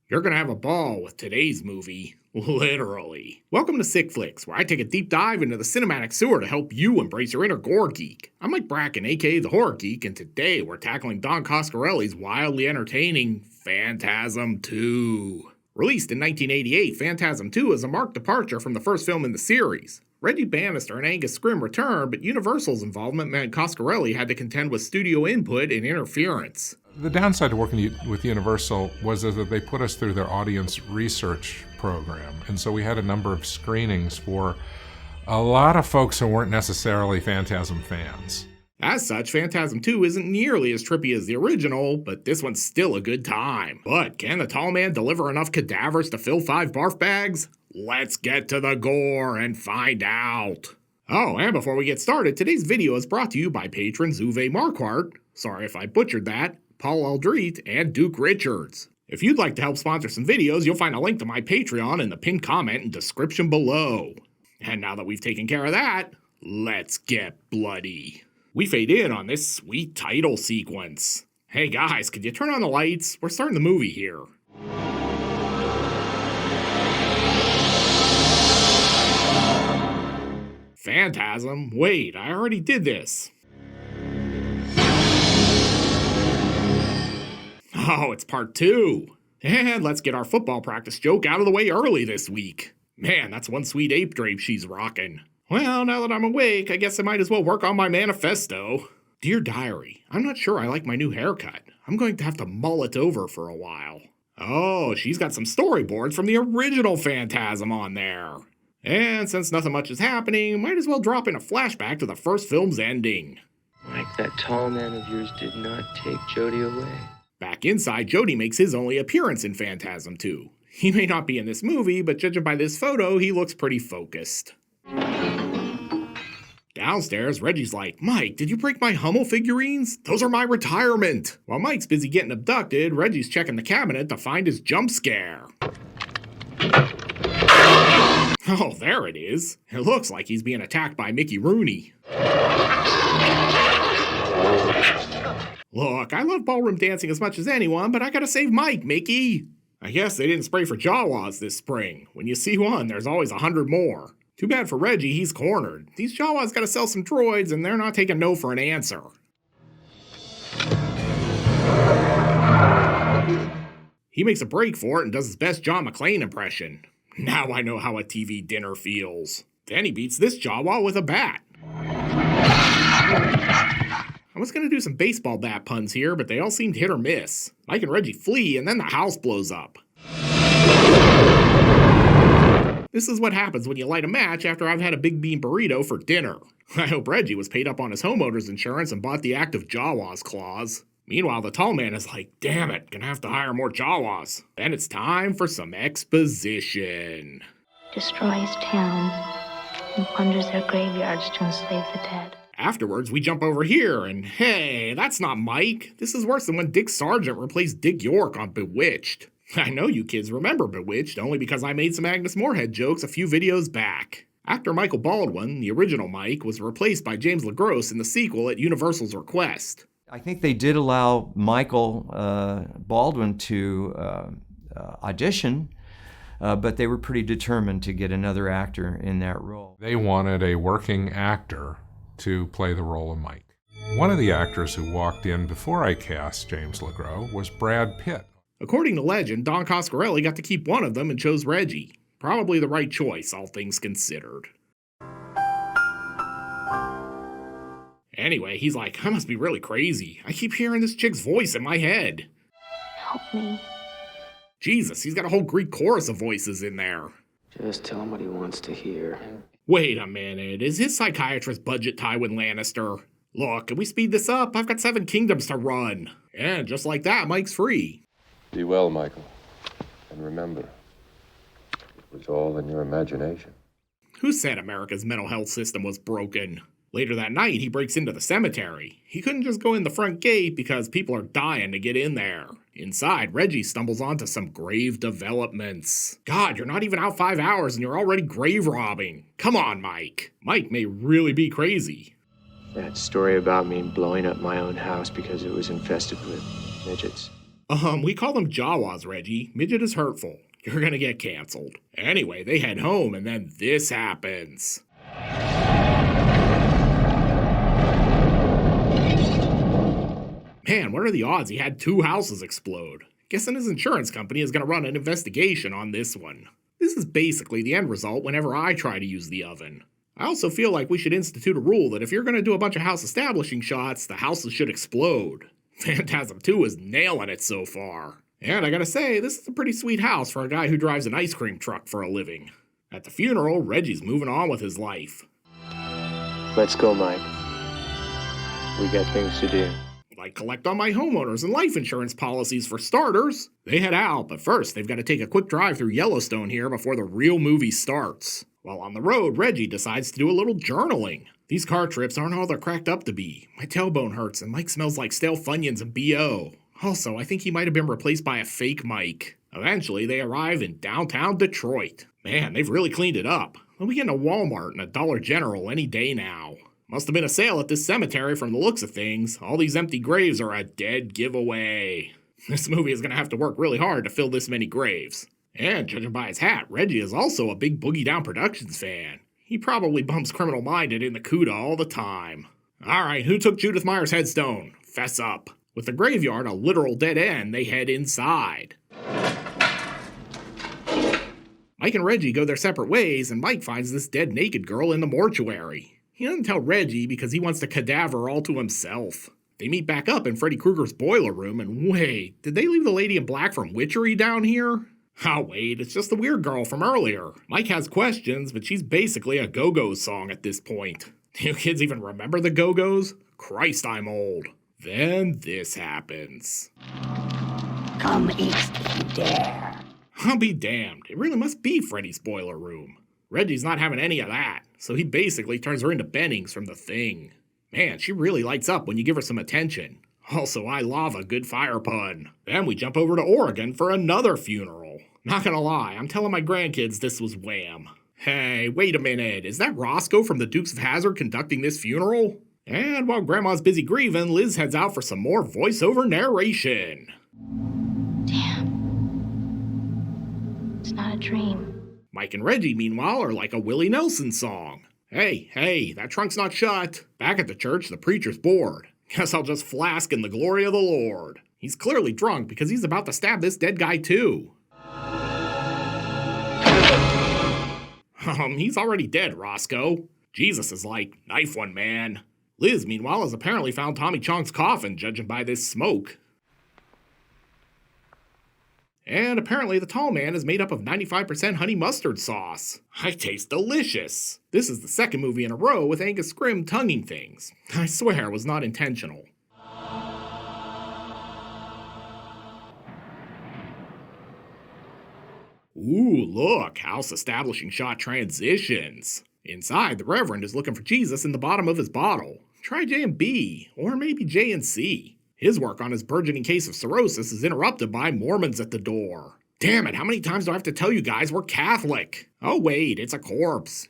You're gonna have a ball with today's movie. Literally. Welcome to Sick Flicks, where I take a deep dive into the cinematic sewer to help you embrace your inner gore geek. I'm Mike Bracken, aka the Horror Geek, and today we're tackling Don Coscarelli's wildly entertaining Phantasm II. Released in 1988, Phantasm II is a marked departure from the first film in the series. Reggie, Bannister, and Angus Scrimm returned, but Universal's involvement meant Coscarelli had to contend with studio input and interference. The downside to working with Universal was that they put us through their audience research program. And so we had a number of screenings for a lot of folks who weren't necessarily Phantasm fans. As such, Phantasm II isn't nearly as trippy as the original, but this one's still a good time. But can the tall man deliver enough cadavers to fill 5 barf bags? Let's get to the gore and find out. Oh, and before we get started, today's video is brought to you by patrons Uwe Marquardt, sorry if I butchered that, Paul Aldreet, and Duke Richards. If you'd like to help sponsor some videos, you'll find a link to my Patreon in the pinned comment and description below. And now that we've taken care of that, let's get bloody. We fade in on this sweet title sequence. Hey guys, could you turn on the lights? We're starting the movie here. Phantasm? Wait, I already did this. Oh, it's part 2. And let's get our football practice joke out of the way early this week. Man, that's one sweet ape drape she's rocking. Well, now that I'm awake, I guess I might as well work on my manifesto. Dear Diary, I'm not sure I like my new haircut. I'm going to have to mull it over for a while. Oh, she's got some storyboards from the original Phantasm on there. And since nothing much is happening, might as well drop in a flashback to the first film's ending. Mike, that tall man of yours did not take Jody away. Back inside, Jody makes his only appearance in Phantasm II. He may not be in this movie, but judging by this photo, he looks pretty focused. Downstairs, Reggie's like, Mike, did you break my Hummel figurines? Those are my retirement. While Mike's busy getting abducted, Reggie's checking the cabinet to find his jump scare. Oh, there it is. It looks like he's being attacked by Mickey Rooney. Look, I love ballroom dancing as much as anyone, but I gotta save Mike, Mickey. I guess they didn't spray for Jawas this spring. When you see one, there's always 100 more. Too bad for Reggie, he's cornered. These Jawas gotta sell some droids, and they're not taking no for an answer. He makes a break for it and does his best John McClane impression. Now I know how a TV dinner feels. Then he beats this Jawa with a bat. I was gonna do some baseball bat puns here, but they all seemed hit or miss. Mike and Reggie flee, and then the house blows up. This is what happens when you light a match after I've had a big bean burrito for dinner. I hope Reggie was paid up on his homeowner's insurance and bought the active Jawas clause. Meanwhile, the tall man is like, damn it, gonna have to hire more Jawas. Then it's time for some exposition. Destroys towns and plunders their graveyards to enslave the dead. Afterwards, we jump over here, and hey, that's not Mike. This is worse than when Dick Sargent replaced Dick York on Bewitched. I know you kids remember Bewitched only because I made some Agnes Moorehead jokes a few videos back. Actor Michael Baldwin, the original Mike, was replaced by James LaGrosse in the sequel at Universal's request. I think they did allow Michael Baldwin to audition, but they were pretty determined to get another actor in that role. They wanted a working actor to play the role of Mike. One of the actors who walked in before I cast James LaGrosse was Brad Pitt. According to legend, Don Coscarelli got to keep one of them and chose Reggie. Probably the right choice, all things considered. Anyway, he's like, I must be really crazy. I keep hearing this chick's voice in my head. Help me. Jesus, he's got a whole Greek chorus of voices in there. Just tell him what he wants to hear. Wait a minute, is his psychiatrist budget Tywin Lannister? Look, can we speed this up? I've got 7 kingdoms to run. And just like that, Mike's free. Be well, Michael. And remember, it was all in your imagination. Who said America's mental health system was broken? Later that night, he breaks into the cemetery. He couldn't just go in the front gate because people are dying to get in there. Inside, Reggie stumbles onto some grave developments. God, you're not even out 5 hours and you're already grave robbing. Come on, Mike. Mike may really be crazy. That story about me blowing up my own house because it was infested with midgets. We call them Jawas, Reggie. Midget is hurtful. You're gonna get canceled. Anyway, they head home and then this happens. Man, what are the odds he had 2 houses explode? Guessing his insurance company is gonna run an investigation on this one. This is basically the end result whenever I try to use the oven. I also feel like we should institute a rule that if you're gonna do a bunch of house establishing shots, the houses should explode. Phantasm II is nailing it so far. And I gotta say, this is a pretty sweet house for a guy who drives an ice cream truck for a living. At the funeral, Reggie's moving on with his life. Let's go, Mike. We got things to do. Like collect on my homeowners and life insurance policies for starters. They head out, but first they've got to take a quick drive through Yellowstone here before the real movie starts. While on the road, Reggie decides to do a little journaling. These car trips aren't all they're cracked up to be. My tailbone hurts and Mike smells like stale Funyuns and B.O. Also, I think he might have been replaced by a fake Mike. Eventually, they arrive in downtown Detroit. Man, they've really cleaned it up. They'll be getting a Walmart and a Dollar General any day now. Must have been a sale at this cemetery from the looks of things. All these empty graves are a dead giveaway. This movie is going to have to work really hard to fill this many graves. And judging by his hat, Reggie is also a big Boogie Down Productions fan. He probably bumps Criminal Minded in the CUDA all the time. Alright, who took Judith Meyer's headstone? Fess up. With the graveyard a literal dead end, they head inside. Mike and Reggie go their separate ways, and Mike finds this dead naked girl in the mortuary. He doesn't tell Reggie because he wants the cadaver all to himself. They meet back up in Freddy Krueger's boiler room, and wait, did they leave the lady in black from Witchery down here? Oh wait, it's just the weird girl from earlier. Mike has questions, but she's basically a Go-Go's song at this point. Do you kids even remember the Go-Go's? Christ, I'm old. Then this happens. Come east if you dare. I'll be damned, it really must be Freddy's boiler room. Reggie's not having any of that, so he basically turns her into Bennings from The Thing. Man, she really lights up when you give her some attention. Also, I love a good fire pun. Then we jump over to Oregon for another funeral. Not gonna lie, I'm telling my grandkids this was wham. Hey, wait a minute, is that Roscoe from the Dukes of Hazzard conducting this funeral? And while Grandma's busy grieving, Liz heads out for some more voiceover narration. Damn. It's not a dream. Mike and Reggie, meanwhile, are like a Willie Nelson song. Hey, that trunk's not shut. Back at the church, the preacher's bored. Guess I'll just flask in the glory of the Lord. He's clearly drunk because he's about to stab this dead guy too. He's already dead, Roscoe. Jesus is like, knife one, man. Liz, meanwhile, has apparently found Tommy Chong's coffin, judging by this smoke. And apparently the tall man is made up of 95% honey mustard sauce. I taste delicious. This is the second movie in a row with Angus Scrimm tonguing things. I swear it was not intentional. Ooh, look, house establishing shot transitions. Inside, the Reverend is looking for Jesus in the bottom of his bottle. Try J and B, or maybe J and C. His work on his burgeoning case of cirrhosis is interrupted by Mormons at the door. Damn it, how many times do I have to tell you guys we're Catholic? Oh wait, it's a corpse.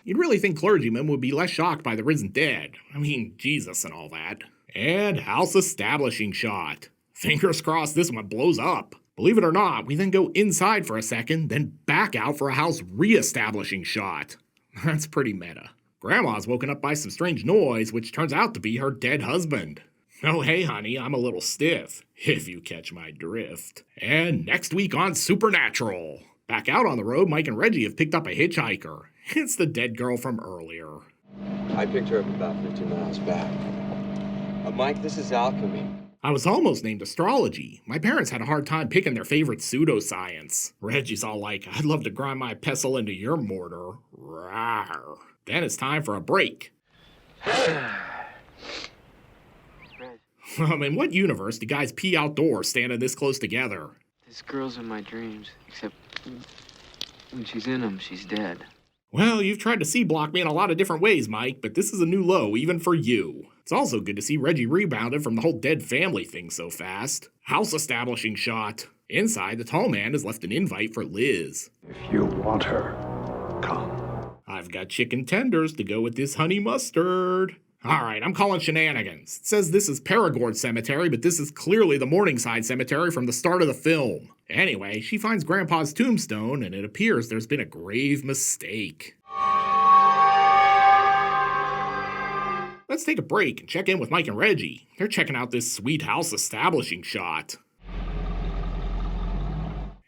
You'd really think clergymen would be less shocked by the risen dead. I mean, Jesus and all that. And house establishing shot. Fingers crossed this one blows up. Believe it or not, we then go inside for a second, then back out for a house re-establishing shot. That's pretty meta. Grandma's woken up by some strange noise, which turns out to be her dead husband. Oh hey honey, I'm a little stiff, if you catch my drift. And next week on Supernatural. Back out on the road, Mike and Reggie have picked up a hitchhiker. It's the dead girl from earlier. I picked her up about 15 miles back. Mike, this is alchemy. I was almost named astrology. My parents had a hard time picking their favorite pseudoscience. Reggie's all like, I'd love to grind my pestle into your mortar. Rawr. Then it's time for a break. In what universe do guys pee outdoors standing this close together? This girl's in my dreams, except when she's in them, she's dead. Well, you've tried to C-block me in a lot of different ways, Mike, but this is a new low even for you. It's also good to see Reggie rebounded from the whole dead family thing so fast. House establishing shot. Inside, the tall man has left an invite for Liz. If you want her, come. I've got chicken tenders to go with this honey mustard. Alright, I'm calling shenanigans. It says this is Perigord Cemetery, but this is clearly the Morningside Cemetery from the start of the film. Anyway, she finds Grandpa's tombstone, and it appears there's been a grave mistake. Let's take a break and check in with Mike and Reggie. They're checking out this sweet house establishing shot.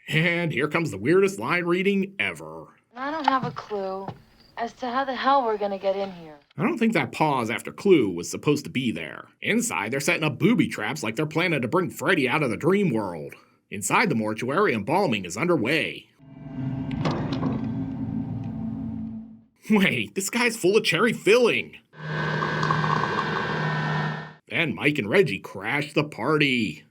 And here comes the weirdest line reading ever. I don't have a clue as to how the hell we're gonna get in here. I don't think that pause after clue was supposed to be there. Inside, they're setting up booby traps like they're planning to bring Freddy out of the dream world. Inside the mortuary, embalming is underway. Wait, this guy's full of cherry filling. Then Mike and Reggie crash the party.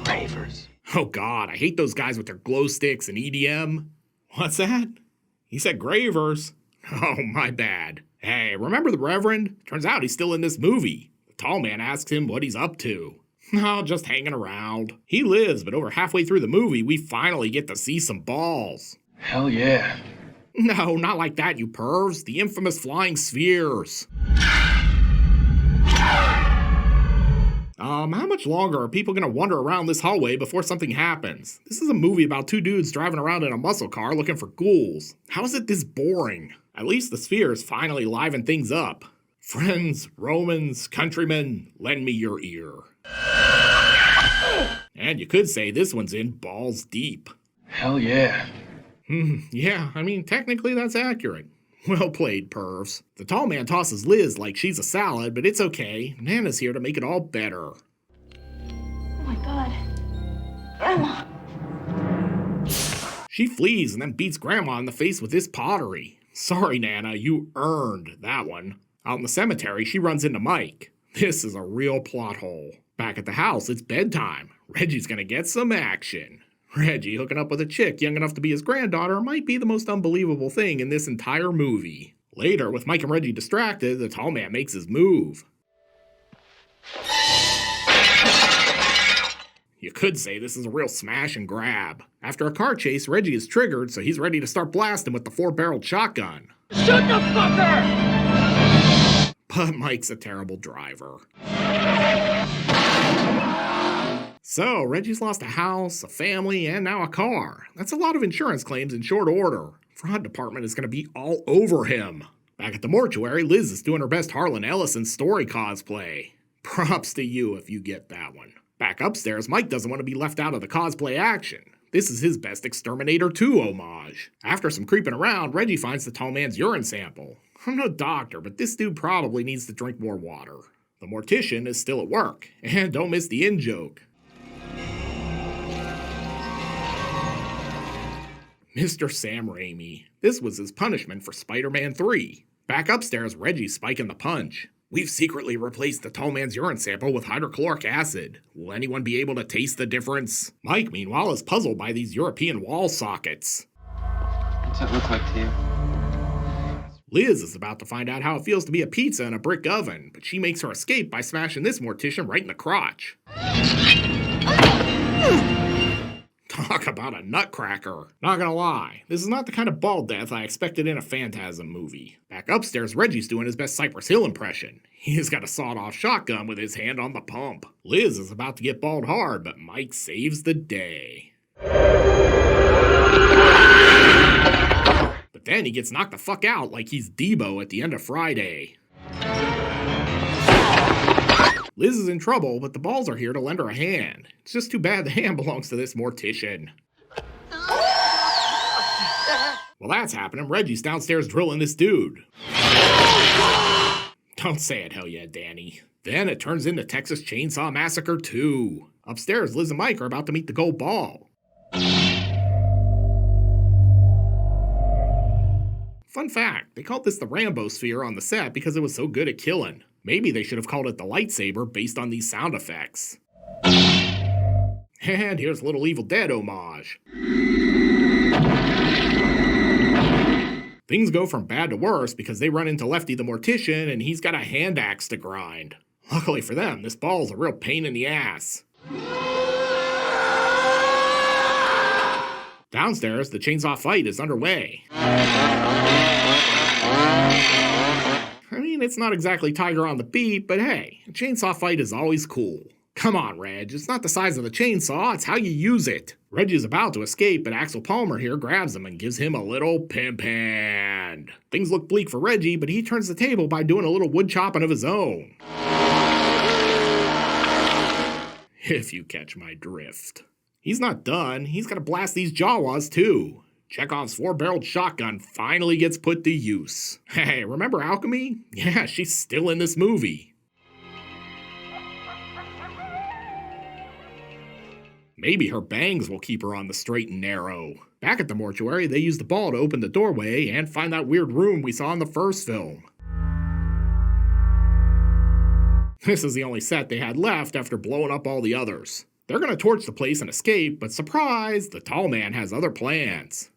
Gravers. Oh god, I hate those guys with their glow sticks and EDM. What's that? He said gravers. Oh, my bad. Hey, remember the Reverend? Turns out he's still in this movie. The tall man asks him what he's up to. Oh, just hanging around. He lives, but over halfway through the movie, we finally get to see some balls. Hell yeah. No, not like that, you pervs. The infamous flying spheres. How much longer are people gonna wander around this hallway before something happens? This is a movie about two dudes driving around in a muscle car looking for ghouls. How is it this boring? At least the spheres finally liven things up. Friends, Romans, countrymen, lend me your ear. And you could say this one's in balls deep. Hell yeah. Yeah, I mean, technically that's accurate. Well played, pervs. The tall man tosses Liz like she's a salad, but it's okay. Nana's here to make it all better. Oh my god. Grandma! She flees and then beats Grandma in the face with this pottery. Sorry, Nana, you earned that one. Out in the cemetery, she runs into Mike. This is a real plot hole. Back at the house, it's bedtime. Reggie's gonna get some action. Reggie hooking up with a chick young enough to be his granddaughter might be the most unbelievable thing in this entire movie. Later, with Mike and Reggie distracted, the tall man makes his move. You could say this is a real smash and grab. After a car chase, Reggie is triggered, so he's ready to start blasting with the 4-barreled shotgun. Shoot the fucker! But Mike's a terrible driver. So, Reggie's lost a house, a family, and now a car. That's a lot of insurance claims in short order. Fraud department is going to be all over him. Back at the mortuary, Liz is doing her best Harlan Ellison story cosplay. Props to you if you get that one. Back upstairs, Mike doesn't want to be left out of the cosplay action. This is his best Exterminator 2 homage. After some creeping around, Reggie finds the tall man's urine sample. I'm no doctor, but this dude probably needs to drink more water. The mortician is still at work. And don't miss the in-joke. Mr. Sam Raimi. This was his punishment for Spider-Man 3. Back upstairs, Reggie's spiking the punch. We've secretly replaced the tall man's urine sample with hydrochloric acid. Will anyone be able to taste the difference? Mike, meanwhile, is puzzled by these European wall sockets. What's it look like to you? Liz is about to find out how it feels to be a pizza in a brick oven, but she makes her escape by smashing this mortician right in the crotch. Talk about a nutcracker. Not gonna lie, this is not the kind of ball death I expected in a Phantasm movie. Back upstairs, Reggie's doing his best Cypress Hill impression. He's got a sawed-off shotgun with his hand on the pump. Liz is about to get balled hard, but Mike saves the day. But then he gets knocked the fuck out like he's Debo at the end of Friday. Liz is in trouble, but the balls are here to lend her a hand. It's just too bad the hand belongs to this mortician. While that's happening, Reggie's downstairs drilling this dude. Don't say it, hell yeah, Danny. Then it turns into Texas Chainsaw Massacre 2. Upstairs, Liz and Mike are about to meet the gold ball. Fun fact, they called this the Rambo sphere on the set because it was so good at killing. Maybe they should have called it the lightsaber based on these sound effects. And here's a little Evil Dead homage. Things go from bad to worse because they run into Lefty the Mortician and he's got a hand axe to grind. Luckily for them, this ball's a real pain in the ass. Downstairs, the chainsaw fight is underway. mean, it's not exactly Tiger on the Beat, but hey, a chainsaw fight is always cool. Come on, Reg, it's not the size of the chainsaw, it's how you use it. Reggie's about to escape, but Axel Palmer here grabs him and gives him a little pimp hand. Things look bleak for Reggie, but he turns the table by doing a little wood chopping of his own. If you catch my drift. He's not done, he's gotta blast these Jawas too. Chekhov's 4-barreled shotgun finally gets put to use. Hey, remember Alchemy? Yeah, she's still in this movie. Maybe her bangs will keep her on the straight and narrow. Back at the mortuary, they use the ball to open the doorway and find that weird room we saw in the first film. This is the only set they had left after blowing up all the others. They're gonna torch the place and escape, but surprise, the tall man has other plans.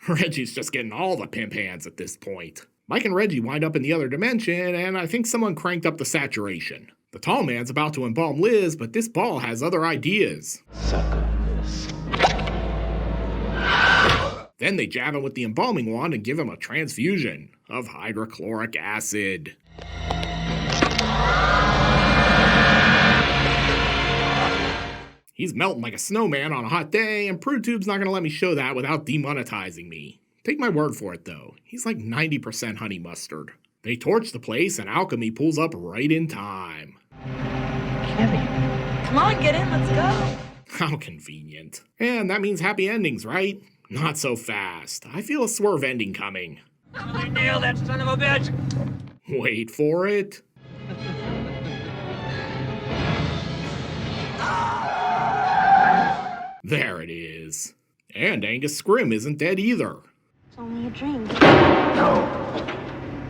Reggie's just getting all the pimp hands at this point. Mike and Reggie wind up in the other dimension, and I think someone cranked up the saturation. The tall man's about to embalm Liz, but this ball has other ideas. Suck on this. Then they jab him with the embalming wand and give him a transfusion of hydrochloric acid. He's melting like a snowman on a hot day, and PruTube's not gonna let me show that without demonetizing me. Take my word for it though, he's like 90% honey mustard. They torch the place and Alchemy pulls up right in time. Kevin, come on, get in, let's go. How convenient. And that means happy endings, right? Not so fast. I feel a swerve ending coming. I nailed that son of a bitch. Wait for it. There it is. And Angus Scrimm isn't dead either. It's only a dream. No,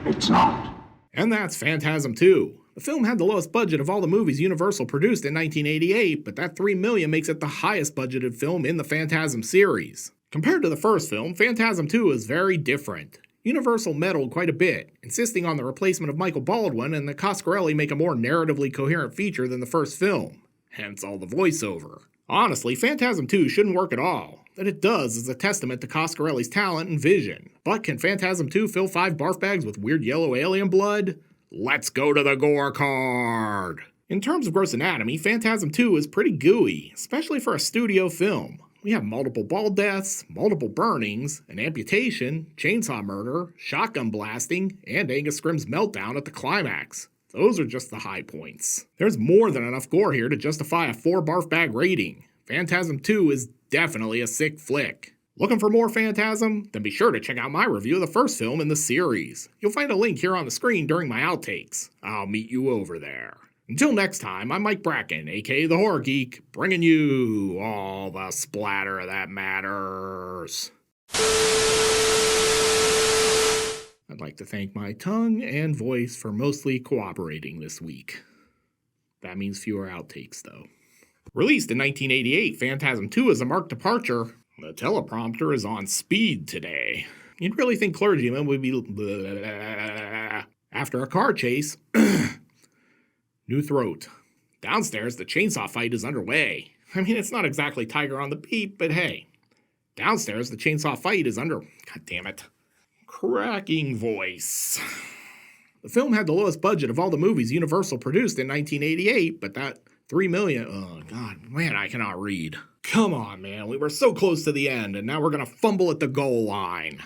it's not. And that's Phantasm II. The film had the lowest budget of all the movies Universal produced in 1988, but that $3 million makes it the highest budgeted film in the Phantasm series. Compared to the first film, Phantasm II is very different. Universal meddled quite a bit, insisting on the replacement of Michael Baldwin and that Coscarelli make a more narratively coherent feature than the first film. Hence all the voiceover. Honestly, Phantasm II shouldn't work at all. That it does is a testament to Coscarelli's talent and vision. But can Phantasm II fill 5 barf bags with weird yellow alien blood? Let's go to the gore card! In terms of gross anatomy, Phantasm II is pretty gooey, especially for a studio film. We have multiple ball deaths, multiple burnings, an amputation, chainsaw murder, shotgun blasting, and Angus Scrimm's meltdown at the climax. Those are just the high points. There's more than enough gore here to justify a 4 barf bag rating. Phantasm II is definitely a sick flick. Looking for more Phantasm? Then be sure to check out my review of the first film in the series. You'll find a link here on the screen during my outtakes. I'll meet you over there. Until next time, I'm Mike Bracken, aka The Horror Geek, bringing you all the splatter that matters. I'd like to thank my tongue and voice for mostly cooperating this week. That means fewer outtakes, though. Released in 1988, Phantasm II is a marked departure. The teleprompter is on speed today. You'd really think clergymen would be after a car chase. New throat. Downstairs, the chainsaw fight is underway. I mean, it's not exactly Tiger on the Beat, but hey. Downstairs, the chainsaw fight is God damn it. Cracking voice. The film had the lowest budget of all the movies Universal produced in 1988, but that $3 million, oh god, man, I cannot read. Come on, man, we were so close to the end, and now we're gonna fumble at the goal line.